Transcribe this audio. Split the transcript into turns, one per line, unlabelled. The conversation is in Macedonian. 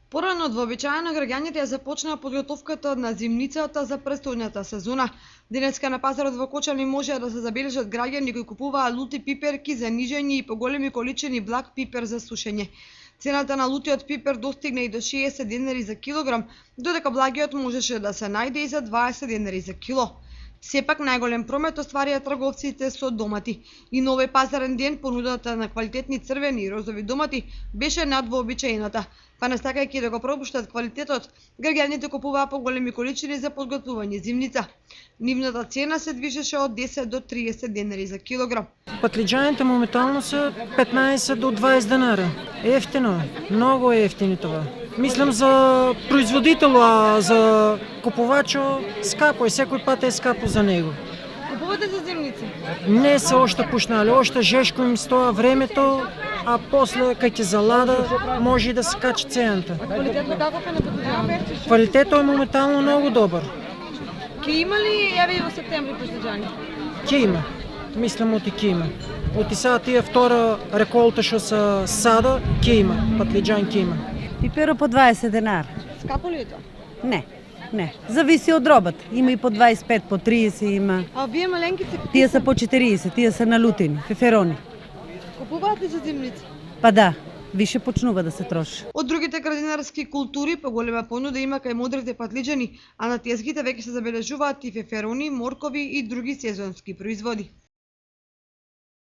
Порано од вообичаено граѓаните ја започнаа подготовката на зимницата за престојната сезона. Денеска на пазарот во Кочани можеа да се забележат граѓани кои купуваа лути пиперки за нижење и поголеми количини благ пипер за сушење. Цената на лутиот пипер достигна и до 60 денари за килограм, додека благиот можеше да се најде и за 20 денари за кило. Сепак најголем промет остварија трговците со домати. И на овој пазарен ден понудата на квалитетни црвени и розови домати беше над вообичаената. Па настакајќи да го пропуштат квалитетот, граѓаните купуваа поголеми количини за подготвување зимница. Нивната цена се движеше од 10 до 30 денари за килограм.
Патлиџаните моментално се 15 до 20 денара. Ефтино, много е ефтини това. Мислам за производител, а за купувачо скапо е, секој пат е скапо за него.
Купувате за зимници?
Не се оште пушнали, оште жешко им стоа времето, а после кај ќе залада може и да се качи цената.
Квалитетот каков е на патлиџани?
Квалитетот е моментално много добар.
Ке има ли јави во септември патлиџани?
Ќе има. Мислам оти ќе има. Оти сега тие втора реколта што се сада, ќе има. Патлиџан ќе има.
Пиперо по 20 денар.
Скапо ли е тоа?
Не. Зависи од робот. Има и по 25, по 30 има.
А вие маленките
Тие се по 40, тие се налутени, феферони.
купуваате за зимници?
Па да, више почнува да се троши.
Од другите градинарски култури поголема понуда има кај мудрите патлиџани, а на тезгите веќе се забележуваат и феферони, моркови и други сезонски производи.